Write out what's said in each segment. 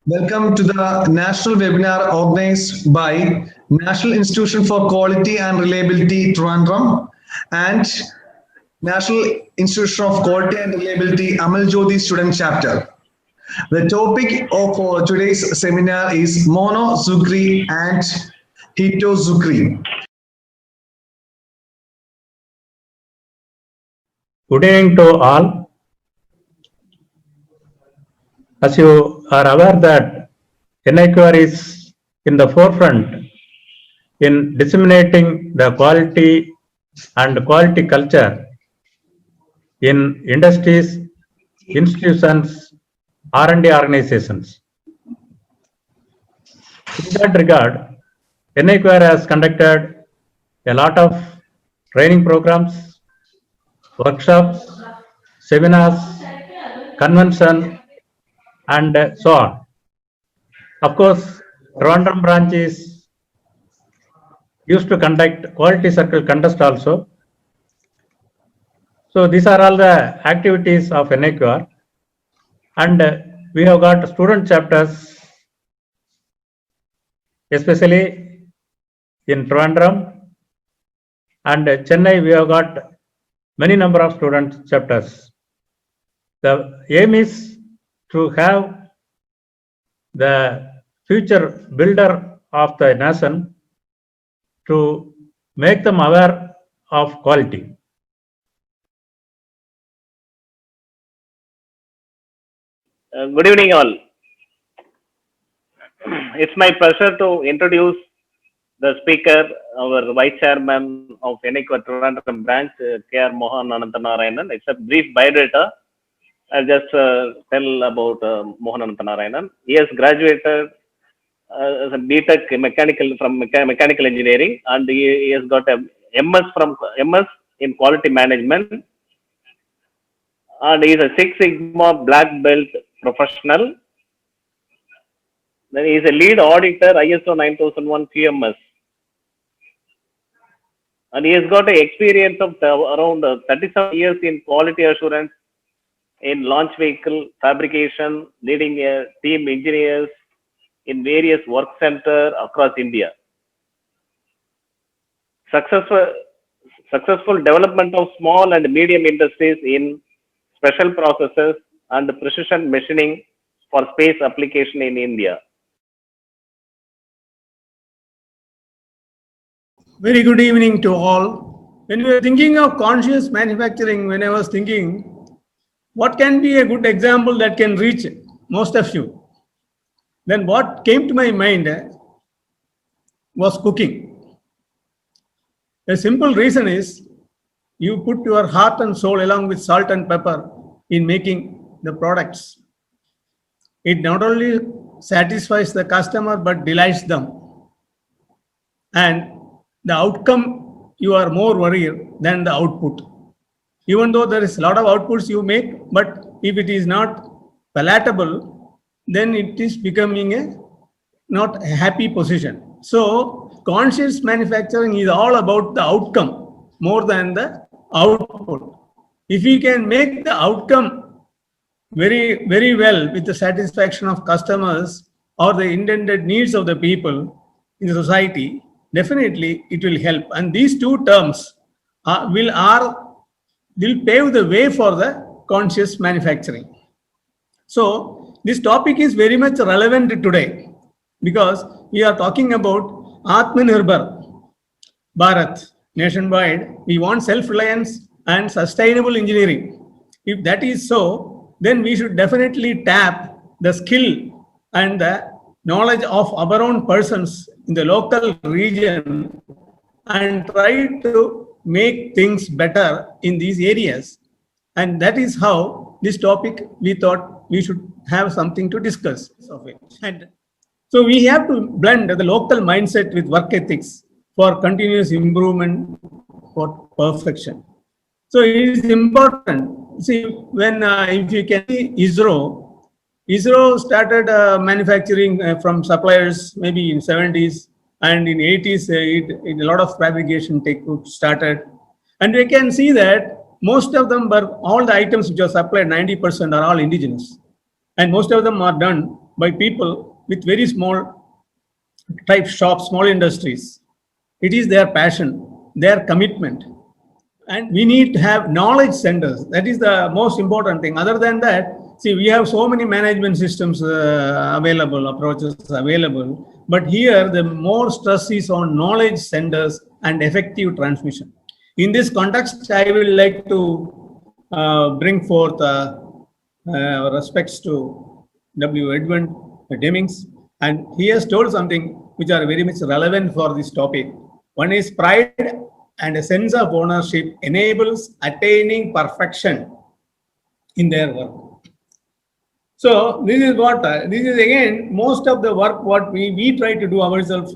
Welcome to the national webinar organized by National Institution for Quality and Reliability Trivandrum and National Institution of Quality and Reliability Amal Jyoti Student Chapter. The topic of today's seminar is monozucri and hetozucri. Good evening to all. As you are aware that NIQR is in the forefront in disseminating the quality and quality culture in industries, institutions, R&D organizations. In that regard, NIQR has conducted a lot of training programs, workshops, seminars, convention, and so on. Of course, Trivandrum branch is used to conduct quality circle contest also. So these are all the activities of NIQR, and we have got student chapters, especially in Trivandrum and Chennai. We have got many number of student chapters. The aim is to have the future builder of the nation to make them aware of quality. Good evening, all. It's my pleasure to introduce the speaker, our Vice Chairman of NIQR Trivandrum branch, K.R. Mohan Ananthanarayanan. It's a brief biodata. I'll just tell about Mohan Ananthanarayanan. He has graduated as a BTech from mechanical engineering, and he has got a MS in quality management, and he is a Six Sigma Black Belt professional. Then he is a lead auditor ISO 9001 QMS, and he has got an experience of around 37 years in quality assurance in launch vehicle fabrication, leading a team engineers in various work centers across India. Successful development of small and medium industries in special processes and precision machining for space application in India. Very good evening to all. When we were thinking of conscious manufacturing, when I was thinking, what can be a good example that can reach most of you? Then what came to my mind was cooking. A simple reason is you put your heart and soul along with salt and pepper in making the products. It not only satisfies the customer but delights them. And the outcome, you are more worried than the output. Even though there is a lot of outputs you make, but if it is not palatable, then it is becoming a not a happy position. So conscious manufacturing is all about the outcome more than the output. If we can make the outcome very, very well with the satisfaction of customers or the intended needs of the people in the society, definitely it will help. And these two terms will pave the way for the conscious manufacturing. So this topic is very much relevant today because we are talking about Atmanirbhar Bharat nationwide. We want self-reliance and sustainable engineering. If that is so, then we should definitely tap the skill and the knowledge of our own persons in the local region and try to make things better in these areas. And that is how this topic we thought we should have something to discuss of it. And so we have to blend the local mindset with work ethics for continuous improvement, for perfection. So it is important. See, when if you can see ISRO started manufacturing from suppliers maybe in 70s, and in 80s a lot of fabrication tech started, and we can see that most of them were all the items which are supplied 90% are all indigenous, and most of them are done by people with very small type shops, small industries. It is their passion, their commitment. And we need to have knowledge centers. That is the most important thing. Other than that, see, we have so many management systems available, approaches available. But here, the more stress is on knowledge centers and effective transmission. In this context, I will like to bring forth respects to W. Edwin Demings. And he has told something which are very much relevant for this topic. One is pride and a sense of ownership enables attaining perfection in their work. So this is what, this is again, most of the work what we try to do ourselves,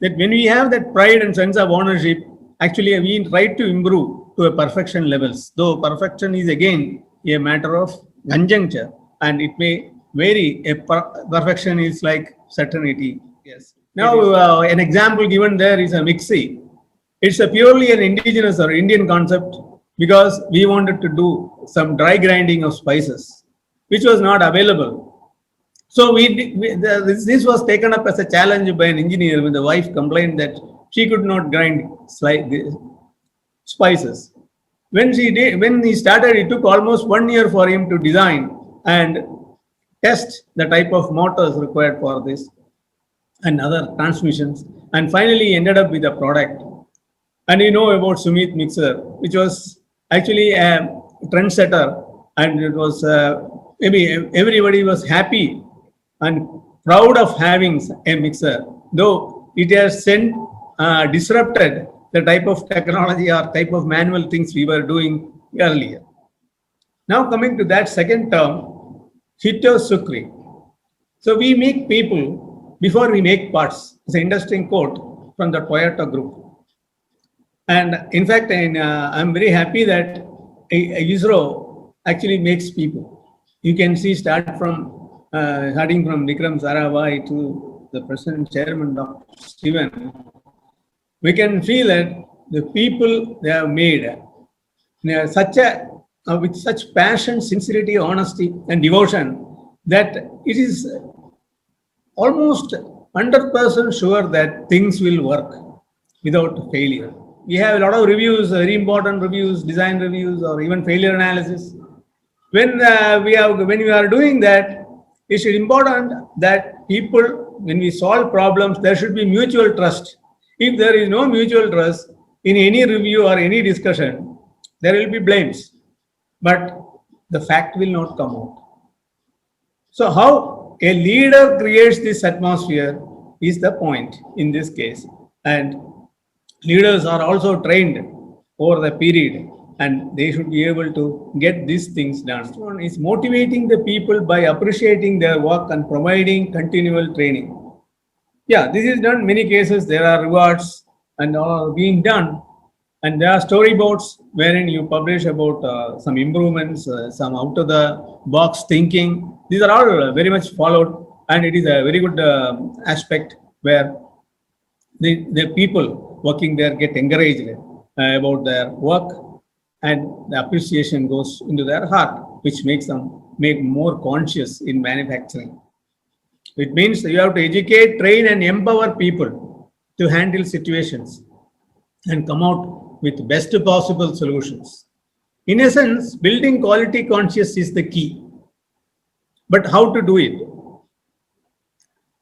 that when we have that pride and sense of ownership, actually we try to improve to a perfection levels. Though perfection is again a matter of conjuncture and it may vary. Perfection is like certainty. Yes. Now an example given there is a mixie. It's a purely an indigenous or Indian concept because we wanted to do some dry grinding of spices, which was not available. So this was taken up as a challenge by an engineer when the wife complained that she could not grind spices. When he started, it took almost 1 year for him to design and test the type of motors required for this and other transmissions, and finally ended up with a product. And you know about Sumit mixer, which was actually a trendsetter, and it was maybe everybody was happy and proud of having a mixer, though it has disrupted the type of technology or type of manual things we were doing earlier. Now coming to that second term, Hito Sukri. So we make people before we make parts. It's an interesting quote from the Toyota group. And in fact, I'm very happy that ISRO actually makes people. You can see starting from Vikram Sarabhai to the President Chairman, Dr. Steven. We can feel that the people they have made with such passion, sincerity, honesty, and devotion that it is almost 100% sure that things will work without failure. We have a lot of reviews, very important reviews, design reviews, or even failure analysis. When we are doing that, it's important that people, when we solve problems, there should be mutual trust. If there is no mutual trust in any review or any discussion, there will be blames, but the fact will not come out. So how a leader creates this atmosphere is the point in this case. And leaders are also trained over the period and they should be able to get these things done. One is motivating the people by appreciating their work and providing continual training. Yeah, this is done in many cases. There are rewards and all are being done. And there are storyboards wherein you publish about some improvements, some out of the box thinking. These are all very much followed, and it is a very good aspect where the people working there get encouraged about their work, and the appreciation goes into their heart, which makes them more conscious in manufacturing. It means you have to educate, train, and empower people to handle situations and come out with best possible solutions. In essence, building quality conscious is the key. But how to do it?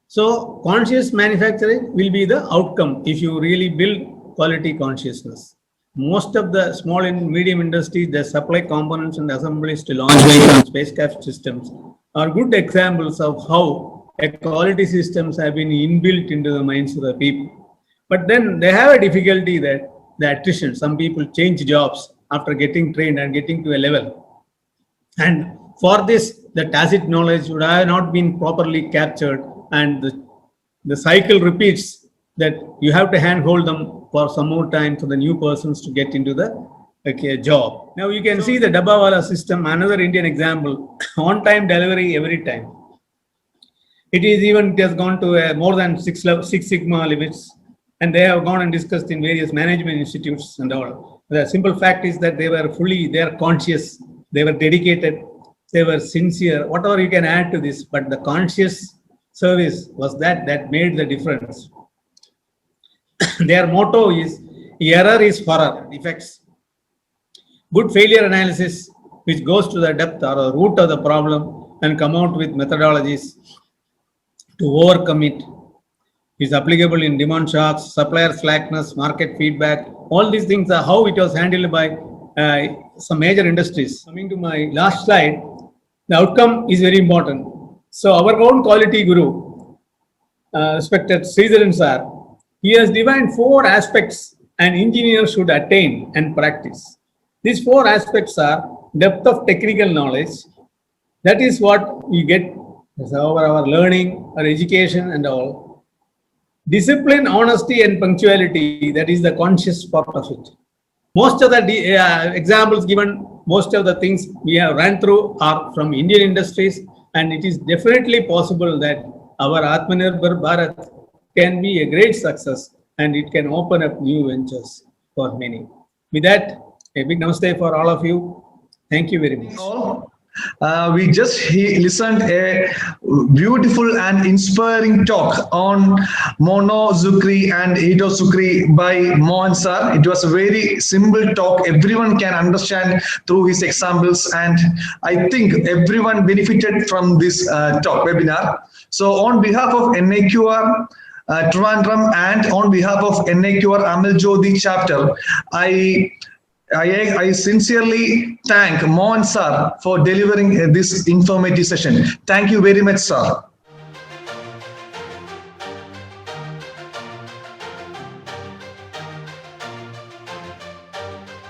So conscious manufacturing will be the outcome if you really build quality consciousness. Most of the small and medium industries that supply components and assemblies to launch vehicle and spacecraft systems are good examples of how quality systems have been inbuilt into the minds of the people. But then they have a difficulty that the attrition, some people change jobs after getting trained and getting to a level. And for this, the tacit knowledge would have not been properly captured, and the cycle repeats that you have to handhold them for some more time for the new persons to get into the job. Now you can see the Dabbawala system, another Indian example, on-time delivery every time. It has gone to more than Six Sigma limits, and they have gone and discussed in various management institutes and all. The simple fact is that they are conscious, they were dedicated, they were sincere, whatever you can add to this, but the conscious service was that made the difference. Their motto is error is furrow, defects. Good failure analysis, which goes to the depth or the root of the problem and come out with methodologies to overcome it, is applicable in demand shocks, supplier slackness, market feedback. All these things are how it was handled by some major industries. Coming to my last slide, the outcome is very important. So our own quality guru, respected Sridharan sir, he has defined 4 aspects an engineer should attain and practice. These 4 aspects are depth of technical knowledge. That is what we get over our learning, our education and all. Discipline, honesty and punctuality, that is the conscious part of it. Most of the examples given, most of the things we have ran through are from Indian industries, and it is definitely possible that our Atmanirbhar Bharat can be a great success and it can open up new ventures for many. With that, a big namaste for all of you. Thank you very much. All. We just listened a beautiful and inspiring talk on Monozukuri and Itozukuri by Mohan sir. It was a very simple talk. Everyone can understand through his examples, and I think everyone benefited from this talk webinar. So on behalf of NIQR Trivandrum and on behalf of NIQR Amal Jyoti chapter, I sincerely thank Mohan sir for delivering this informative session. Thank you very much, sir.